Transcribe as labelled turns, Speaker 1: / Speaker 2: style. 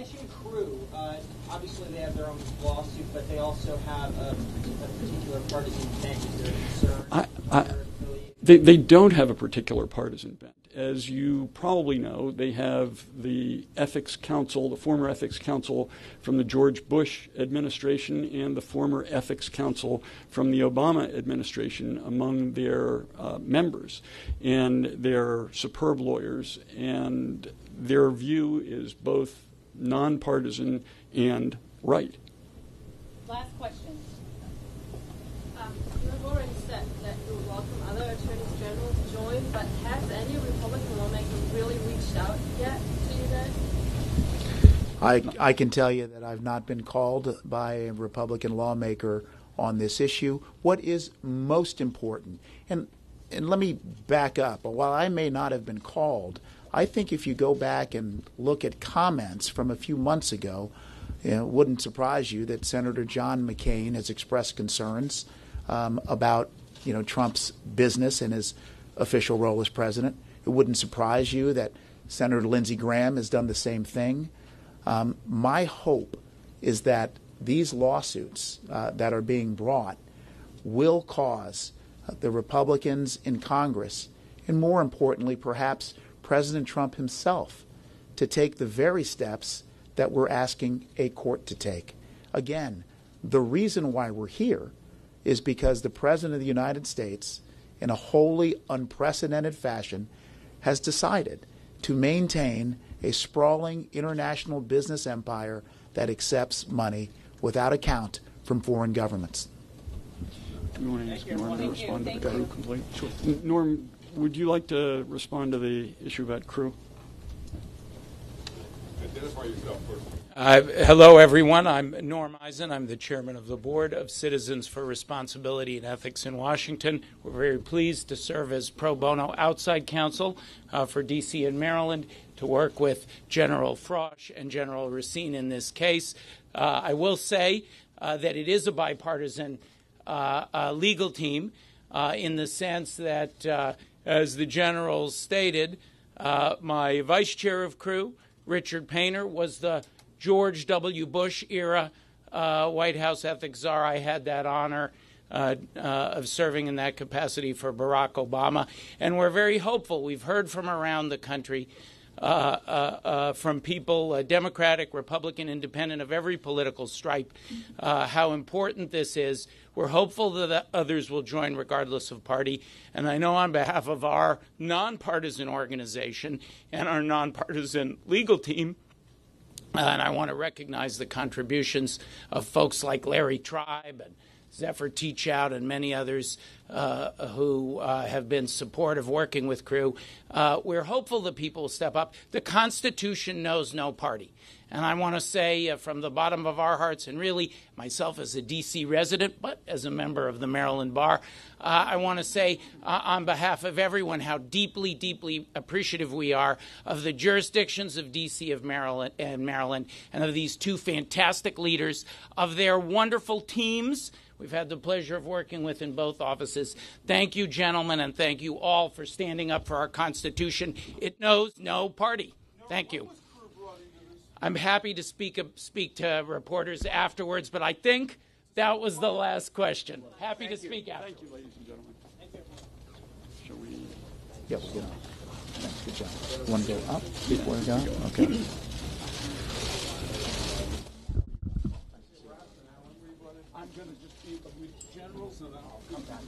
Speaker 1: mentioned Crew. Obviously, they have their own lawsuit, but they also have a particular partisan bent. Is there a concern?
Speaker 2: They don't have a particular partisan bent. As you probably know, they have the ethics council, the former ethics council from the George Bush administration and the former ethics council from the Obama administration among their members. And they're superb lawyers, and their view is both nonpartisan and right.
Speaker 3: Last question. You have already said that you would welcome other attorneys general to join, but has any Republican lawmaker really reached out yet to you guys?
Speaker 4: I can tell you that I've not been called by a Republican lawmaker on this issue. What is most important, and let me back up, while I may not have been called, I think if you go back and look at comments from a few months ago, it wouldn't surprise you that Senator John McCain has expressed concerns about Trump's business and his official role as president. It wouldn't surprise you that Senator Lindsey Graham has done the same thing. My hope is that these lawsuits that are being brought will cause the Republicans in Congress, and more importantly, perhaps President Trump himself, to take the very steps that we're asking a court to take. Again, the reason why we're here is because the President of the United States, in a wholly unprecedented fashion, has decided to maintain a sprawling international business empire that accepts money without account from foreign governments.
Speaker 2: Do you want to ask Norm to respond to the Crew complaint? Sure. Norm, would you like to respond to the issue about Crew?
Speaker 5: Identify yourself first.
Speaker 6: Hello, everyone. I'm Norm Eisen. I'm the chairman of the board of Citizens for Responsibility and Ethics in Washington. We're very pleased to serve as pro bono outside counsel for D.C. and Maryland to work with General Frosch and General Racine in this case. I will say that it is a bipartisan legal team in the sense that, as the general stated, my vice chair of Crew, Richard Painter, was the George W. Bush era White House ethics czar. I had that honor of serving in that capacity for Barack Obama. And we're very hopeful. We've heard from around the country, from people, Democratic, Republican, Independent, of every political stripe, how important this is. We're hopeful that others will join regardless of party. And I know on behalf of our nonpartisan organization and our nonpartisan legal team, and I want to recognize the contributions of folks like Larry Tribe and Zephyr Teachout and many others who have been supportive working with Crew. We're hopeful that people will step up. The Constitution knows no party. And I want to say from the bottom of our hearts, and really myself as a D.C. resident, but as a member of the Maryland Bar, I want to say on behalf of everyone how deeply, deeply appreciative we are of the jurisdictions of D.C. and Maryland and of these two fantastic leaders, of their wonderful teams we've had the pleasure of working with in both offices. Thank you, gentlemen, and thank you all for standing up for our Constitution. It knows no party. Thank you. I'm happy to speak to reporters afterwards, but I think that was the last question. Happy to speak after.
Speaker 2: Thank you, ladies and gentlemen.
Speaker 3: Thank you.
Speaker 2: Shall we?
Speaker 4: Yeah, we'll get on. Thanks, good job. You want to go up before we go? Okay.
Speaker 2: I'm going to just speak with generals, and then I'll come back.